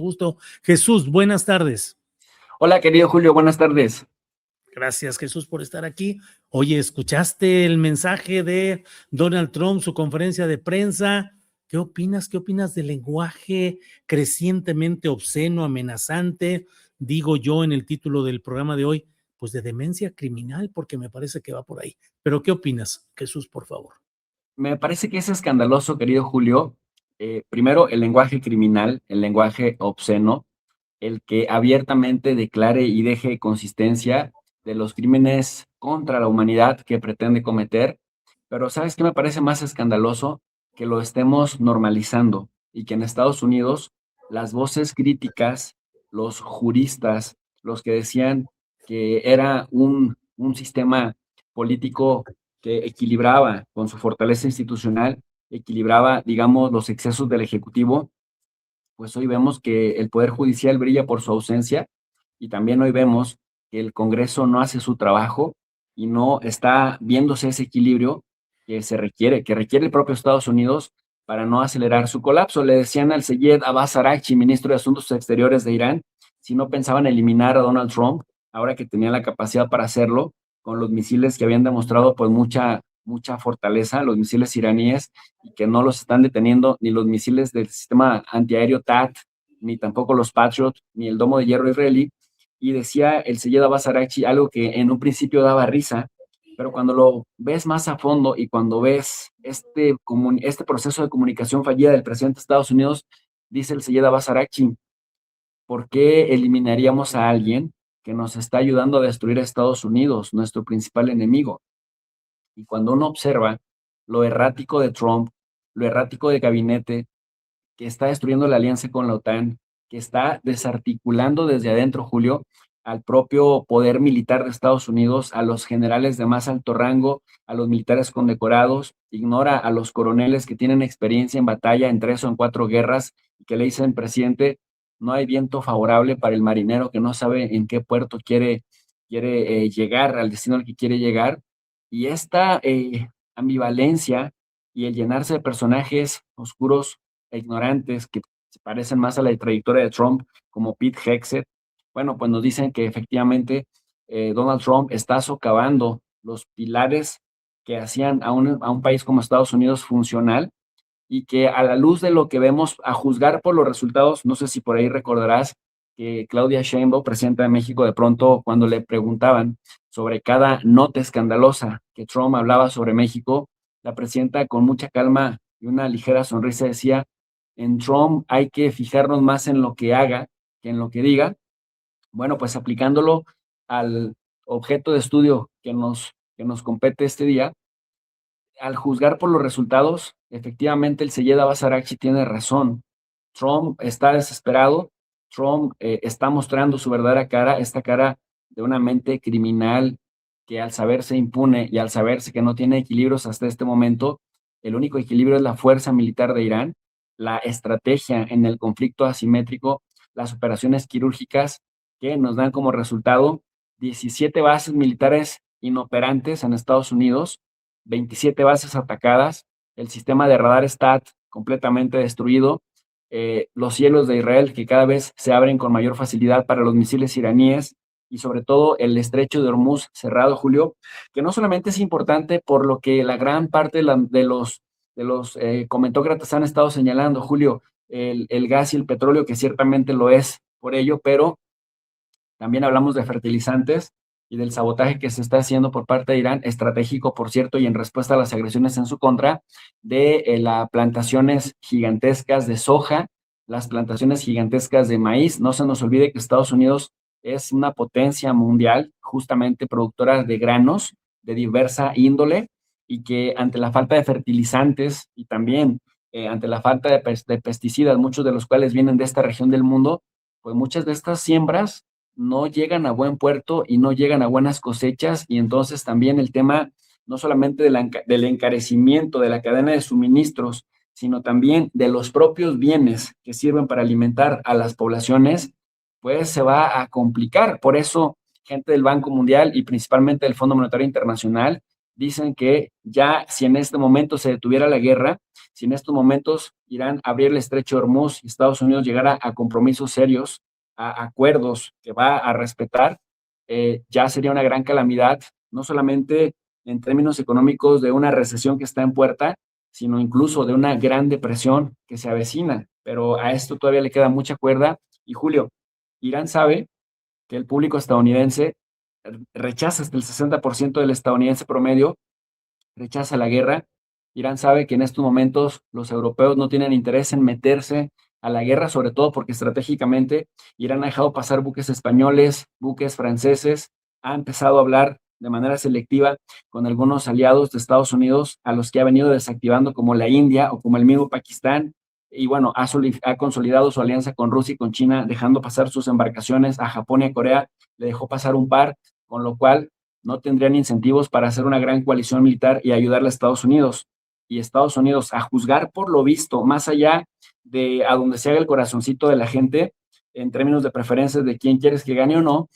Gusto. Jesús, buenas tardes. Hola, querido Julio, buenas tardes. Gracias, Jesús, por estar aquí. Oye, ¿escuchaste el mensaje de Donald Trump, su conferencia de prensa? ¿Qué opinas? ¿Qué opinas del lenguaje crecientemente obsceno, amenazante? Digo yo en el título del programa de hoy, pues de demencia criminal, porque me parece que va por ahí. Pero ¿qué opinas, Jesús, por favor? Me parece que es escandaloso, querido Julio. Primero, el lenguaje criminal, el lenguaje obsceno, el que abiertamente declare y deje consistencia de los crímenes contra la humanidad que pretende cometer. Pero ¿sabes qué me parece más escandaloso? Que lo estemos normalizando y que en Estados Unidos las voces críticas, los juristas, los que decían que era un sistema político que equilibraba con su fortaleza institucional, equilibraba, digamos, los excesos del Ejecutivo, pues hoy vemos que el Poder Judicial brilla por su ausencia y también hoy vemos que el Congreso no hace su trabajo y no está viéndose ese equilibrio que requiere el propio Estados Unidos para no acelerar su colapso. Le decían al Seyed Abbas Araghchi, ministro de Asuntos Exteriores de Irán, si no pensaban eliminar a Donald Trump, ahora que tenían la capacidad para hacerlo, con los misiles que habían demostrado pues mucha fortaleza, los misiles iraníes, y que no los están deteniendo ni los misiles del sistema antiaéreo THAAD, ni tampoco los Patriot, ni el domo de hierro israelí. Y decía el Seyed Abbas Araghchi algo que en un principio daba risa, pero cuando lo ves más a fondo y cuando ves este proceso de comunicación fallida del presidente de Estados Unidos, dice el Seyed Abbas Araghchi, ¿por qué eliminaríamos a alguien que nos está ayudando a destruir a Estados Unidos, nuestro principal enemigo? Y cuando uno observa lo errático de Trump, lo errático del gabinete, que está destruyendo la alianza con la OTAN, que está desarticulando desde adentro, Julio, al propio poder militar de Estados Unidos, a los generales de más alto rango, a los militares condecorados, ignora a los coroneles que tienen experiencia en batalla en 3 o en 4 guerras y que le dicen, presidente, no hay viento favorable para el marinero que no sabe en qué puerto quiere llegar, al destino al que quiere llegar. Y esta ambivalencia y el llenarse de personajes oscuros e ignorantes que se parecen más a la trayectoria de Trump, como Pete Hegseth, bueno, pues nos dicen que efectivamente Donald Trump está socavando los pilares que hacían a un país como Estados Unidos funcional y que a la luz de lo que vemos, a juzgar por los resultados, no sé si por ahí recordarás que Claudia Sheinbaum, presidenta de México, de pronto cuando le preguntaban sobre cada nota escandalosa que Trump hablaba sobre México, la presidenta con mucha calma y una ligera sonrisa decía, en Trump hay que fijarnos más en lo que haga que en lo que diga. Bueno, pues aplicándolo al objeto de estudio que nos compete este día, al juzgar por los resultados, efectivamente el Seyed Abbas Araghchi tiene razón. Trump está desesperado, Trump está mostrando su verdadera cara, esta cara de una mente criminal que al saberse impune y al saberse que no tiene equilibrios hasta este momento, el único equilibrio es la fuerza militar de Irán, la estrategia en el conflicto asimétrico, las operaciones quirúrgicas que nos dan como resultado 17 bases militares inoperantes en Estados Unidos, 27 bases atacadas, el sistema de radar STAT completamente destruido, los cielos de Israel que cada vez se abren con mayor facilidad para los misiles iraníes y sobre todo el estrecho de Hormuz cerrado, Julio, que no solamente es importante por lo que la gran parte de los comentócratas han estado señalando, Julio, el gas y el petróleo, que ciertamente lo es por ello, pero también hablamos de fertilizantes y del sabotaje que se está haciendo por parte de Irán, estratégico, por cierto, y en respuesta a las agresiones en su contra, de las plantaciones gigantescas de soja, las plantaciones gigantescas de maíz. No se nos olvide que Estados Unidos es una potencia mundial, justamente productora de granos de diversa índole, y que ante la falta de fertilizantes y también ante la falta de pesticidas, muchos de los cuales vienen de esta región del mundo, pues muchas de estas siembras no llegan a buen puerto y no llegan a buenas cosechas, y entonces también el tema no solamente del encarecimiento de la cadena de suministros, sino también de los propios bienes que sirven para alimentar a las poblaciones, pues se va a complicar. Por eso, gente del Banco Mundial y principalmente del Fondo Monetario Internacional dicen que ya si en este momento se detuviera la guerra, si en estos momentos Irán abrir el estrecho de Hormuz y Estados Unidos llegara a compromisos serios, a acuerdos que va a respetar, ya sería una gran calamidad, no solamente en términos económicos de una recesión que está en puerta, sino incluso de una gran depresión que se avecina. Pero a esto todavía le queda mucha cuerda. Y Julio, Irán sabe que el público estadounidense rechaza, hasta el 60% del estadounidense promedio rechaza la guerra. Irán sabe que en estos momentos los europeos no tienen interés en meterse a la guerra, sobre todo porque estratégicamente Irán ha dejado pasar buques españoles, buques franceses, ha empezado a hablar de manera selectiva con algunos aliados de Estados Unidos a los que ha venido desactivando, como la India o como el mismo Pakistán, y bueno, ha consolidado su alianza con Rusia y con China, dejando pasar sus embarcaciones a Japón y a Corea, le dejó pasar un par, con lo cual no tendrían incentivos para hacer una gran coalición militar y ayudarle a Estados Unidos. Y Estados Unidos, a juzgar por lo visto, más allá de a donde se haga el corazoncito de la gente, en términos de preferencias de quién quieres que gane o no,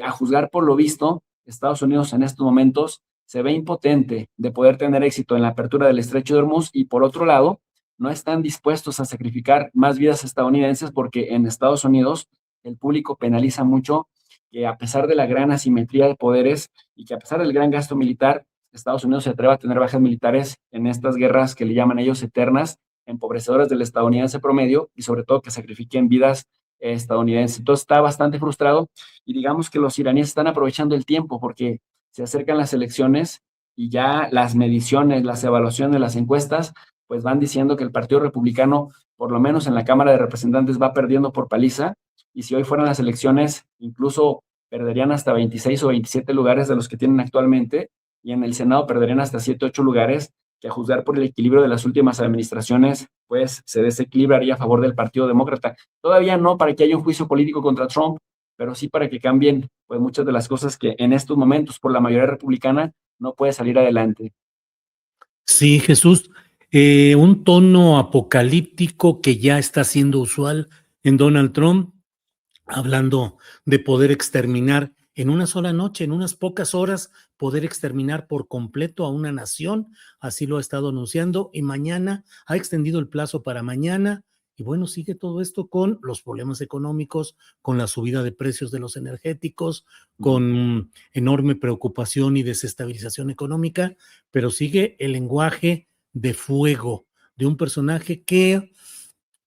a juzgar por lo visto, Estados Unidos en estos momentos se ve impotente de poder tener éxito en la apertura del estrecho de Hormuz y por otro lado, no están dispuestos a sacrificar más vidas estadounidenses porque en Estados Unidos el público penaliza mucho que a pesar de la gran asimetría de poderes y que a pesar del gran gasto militar, Estados Unidos se atreve a tener bajas militares en estas guerras que le llaman ellos eternas, empobrecedoras del estadounidense promedio y sobre todo que sacrifiquen vidas estadounidenses. Entonces está bastante frustrado y digamos que los iraníes están aprovechando el tiempo porque se acercan las elecciones y ya las mediciones, las evaluaciones, las encuestas, pues van diciendo que el Partido Republicano, por lo menos en la Cámara de Representantes, va perdiendo por paliza y si hoy fueran las elecciones, incluso perderían hasta 26 o 27 lugares de los que tienen actualmente, y en el Senado perderían hasta 7 o 8 lugares, que a juzgar por el equilibrio de las últimas administraciones, pues se desequilibraría a favor del Partido Demócrata. Todavía no para que haya un juicio político contra Trump, pero sí para que cambien pues muchas de las cosas que en estos momentos por la mayoría republicana no puede salir adelante. Sí, Jesús, un tono apocalíptico que ya está siendo usual en Donald Trump, hablando de poder exterminar en una sola noche, en unas pocas horas, poder exterminar por completo a una nación, así lo ha estado anunciando, y mañana ha extendido el plazo para mañana, y bueno, sigue todo esto con los problemas económicos, con la subida de precios de los energéticos, con enorme preocupación y desestabilización económica, pero sigue el lenguaje de fuego de un personaje que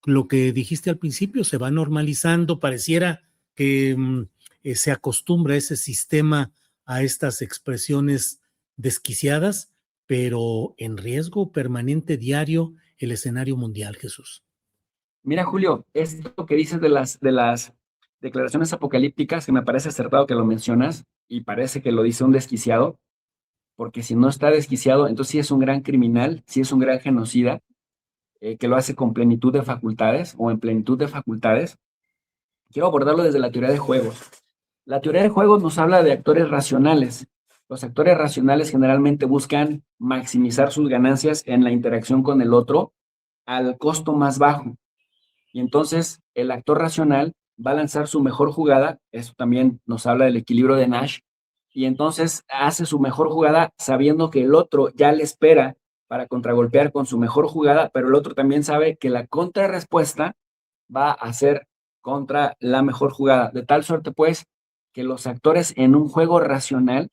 lo que dijiste al principio se va normalizando, pareciera que se acostumbra ese sistema a estas expresiones desquiciadas, pero en riesgo permanente diario el escenario mundial, Jesús. Mira, Julio, esto que dices de las declaraciones apocalípticas, que me parece acertado que lo mencionas, y parece que lo dice un desquiciado, porque si no está desquiciado, entonces sí es un gran criminal, sí es un gran genocida, que lo hace con plenitud de facultades o en plenitud de facultades. Quiero abordarlo desde la teoría de juegos. La teoría de juegos nos habla de actores racionales. Los actores racionales generalmente buscan maximizar sus ganancias en la interacción con el otro al costo más bajo. Y entonces el actor racional va a lanzar su mejor jugada, eso también nos habla del equilibrio de Nash, y entonces hace su mejor jugada sabiendo que el otro ya le espera para contragolpear con su mejor jugada, pero el otro también sabe que la contrarrespuesta va a ser contra la mejor jugada. De tal suerte, pues, que los actores en un juego racional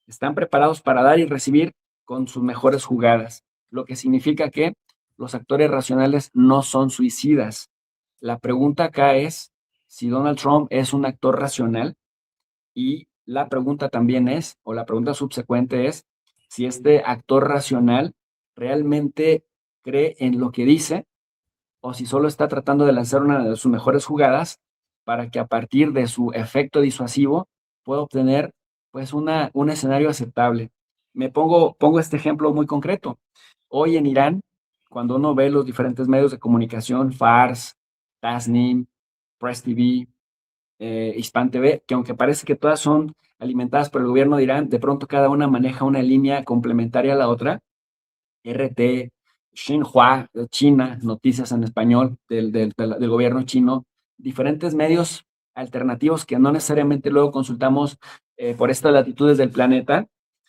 están preparados para dar y recibir con sus mejores jugadas, lo que significa que los actores racionales no son suicidas. La pregunta acá es si Donald Trump es un actor racional y la pregunta también es, o la pregunta subsecuente es, si este actor racional realmente cree en lo que dice o si solo está tratando de lanzar una de sus mejores jugadas para que a partir de su efecto disuasivo pueda obtener pues un escenario aceptable. Pongo este ejemplo muy concreto. Hoy en Irán, cuando uno ve los diferentes medios de comunicación, Fars, Tasnim, Press TV, Hispan TV, que aunque parece que todas son alimentadas por el gobierno de Irán, de pronto cada una maneja una línea complementaria a la otra. RT, Xinhua, de China, noticias en español del gobierno chino, diferentes medios alternativos que no necesariamente luego consultamos por estas latitudes del planeta,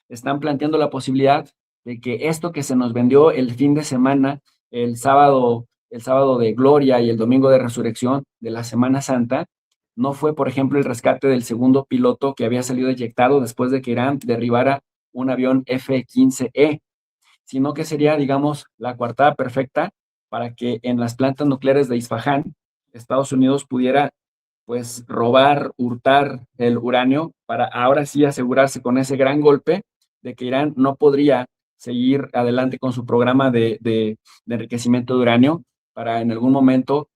están planteando la posibilidad de que esto que se nos vendió el fin de semana el sábado de Gloria y el domingo de Resurrección de la Semana Santa, no fue, por ejemplo, el rescate del segundo piloto que había salido eyectado después de que Irán derribara un avión F-15E, sino que sería, digamos, la coartada perfecta para que en las plantas nucleares de Isfahán, Estados Unidos pudiera, pues, robar, hurtar el uranio para ahora sí asegurarse con ese gran golpe de que Irán no podría seguir adelante con su programa de enriquecimiento de uranio para en algún momento,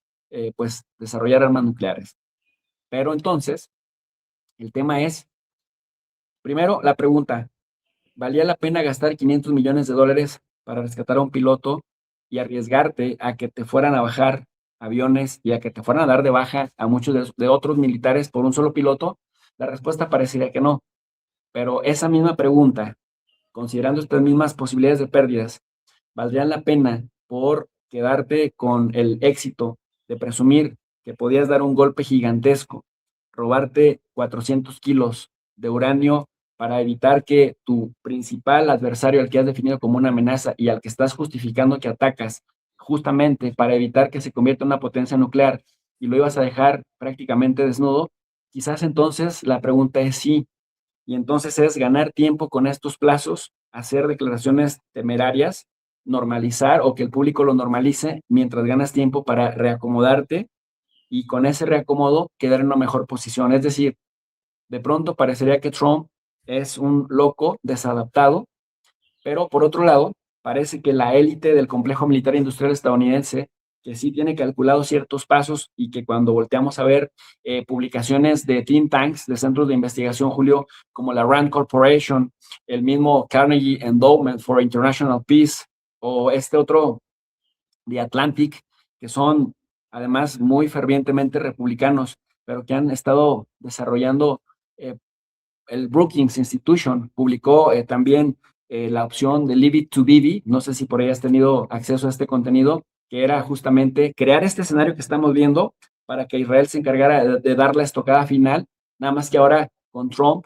pues, desarrollar armas nucleares. Pero entonces, el tema es, primero, la pregunta, ¿valía la pena gastar 500 millones de dólares para rescatar a un piloto y arriesgarte a que te fueran a bajar aviones y a que te fueran a dar de baja a muchos de otros militares por un solo piloto? La respuesta parecería que no, pero esa misma pregunta, considerando estas mismas posibilidades de pérdidas, ¿valdrían la pena por quedarte con el éxito de presumir que podías dar un golpe gigantesco, robarte 400 kilos de uranio para evitar que tu principal adversario, al que has definido como una amenaza y al que estás justificando que atacas, justamente para evitar que se convierta en una potencia nuclear, y lo ibas a dejar prácticamente desnudo? Quizás entonces la pregunta es sí, y entonces es ganar tiempo con estos plazos, hacer declaraciones temerarias, normalizar o que el público lo normalice mientras ganas tiempo para reacomodarte y con ese reacomodo quedar en una mejor posición. Es decir, de pronto parecería que Trump es un loco desadaptado, pero por otro lado, parece que la élite del complejo militar industrial estadounidense, que sí tiene calculados ciertos pasos y que cuando volteamos a ver publicaciones de think tanks, de centros de investigación, Julio, como la Rand Corporation, el mismo Carnegie Endowment for International Peace o este otro, The Atlantic, que son además muy fervientemente republicanos, pero que han estado desarrollando el Brookings Institution publicó también la opción de Leave It to Beaver, no sé si por ahí has tenido acceso a este contenido, que era justamente crear este escenario que estamos viendo para que Israel se encargara de dar la estocada final, nada más que ahora con Trump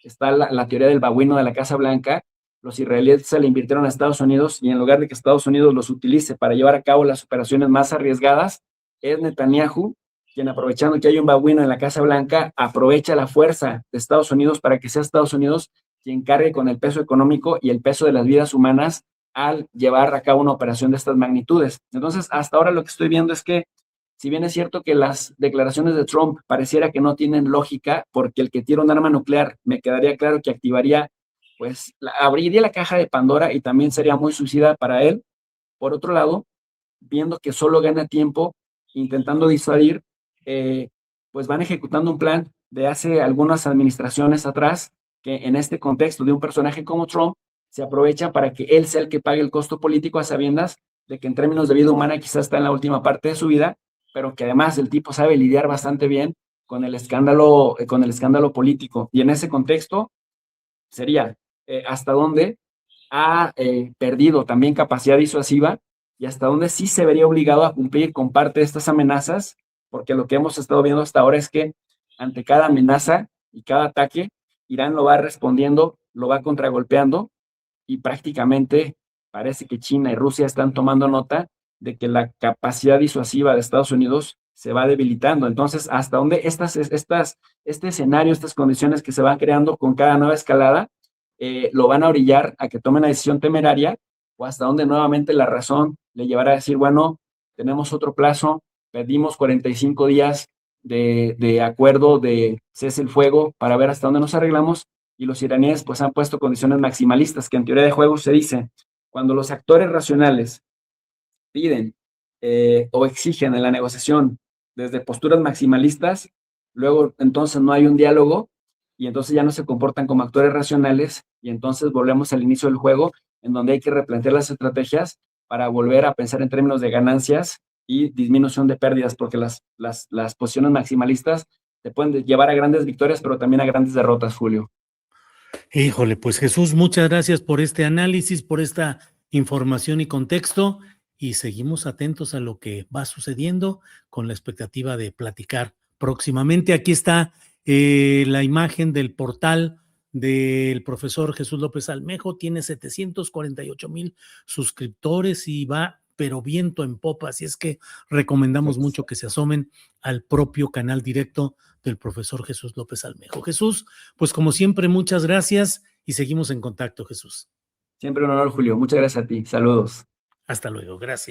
está la teoría del babuino de la Casa Blanca, los israelíes se le invirtieron a Estados Unidos y en lugar de que Estados Unidos los utilice para llevar a cabo las operaciones más arriesgadas, es Netanyahu quien, aprovechando que hay un babuino en la Casa Blanca, aprovecha la fuerza de Estados Unidos para que sea Estados Unidos quien cargue con el peso económico y el peso de las vidas humanas al llevar a cabo una operación de estas magnitudes. Entonces, hasta ahora lo que estoy viendo es que, si bien es cierto que las declaraciones de Trump pareciera que no tienen lógica, porque el que tiene un arma nuclear, me quedaría claro que activaría, pues, abriría la caja de Pandora y también sería muy suicida para él. Por otro lado, viendo que solo gana tiempo intentando disuadir, eh, pues van ejecutando un plan de hace algunas administraciones atrás, que en este contexto de un personaje como Trump, se aprovecha para que él sea el que pague el costo político a sabiendas de que en términos de vida humana quizás está en la última parte de su vida, pero que además el tipo sabe lidiar bastante bien con el escándalo político. Y en ese contexto sería hasta dónde ha perdido también capacidad disuasiva y hasta dónde sí se vería obligado a cumplir con parte de estas amenazas, porque lo que hemos estado viendo hasta ahora es que ante cada amenaza y cada ataque, Irán lo va respondiendo, lo va contragolpeando y prácticamente parece que China y Rusia están tomando nota de que la capacidad disuasiva de Estados Unidos se va debilitando. Entonces, hasta dónde este escenario, estas condiciones que se van creando con cada nueva escalada, lo van a orillar a que tome una decisión temeraria, o hasta dónde nuevamente la razón le llevará a decir, bueno, tenemos otro plazo, pedimos 45 días de acuerdo de cese el fuego para ver hasta dónde nos arreglamos, y los iraníes pues han puesto condiciones maximalistas, que en teoría de juego se dice, cuando los actores racionales piden o exigen en la negociación desde posturas maximalistas, luego entonces no hay un diálogo y entonces ya no se comportan como actores racionales y entonces volvemos al inicio del juego en donde hay que replantear las estrategias para volver a pensar en términos de ganancias y disminución de pérdidas, porque las posiciones maximalistas te pueden llevar a grandes victorias, pero también a grandes derrotas, Julio. Híjole, pues Jesús, muchas gracias por este análisis, por esta información y contexto, y seguimos atentos a lo que va sucediendo con la expectativa de platicar próximamente. Aquí está la imagen del portal del profesor Jesús López Almejo, tiene 748,000 suscriptores y va pero viento en popa, así es que recomendamos mucho que se asomen al propio canal directo del profesor Jesús López Almejo. Jesús, pues como siempre, muchas gracias y seguimos en contacto, Jesús. Siempre un honor, Julio. Muchas gracias a ti. Saludos. Hasta luego, gracias.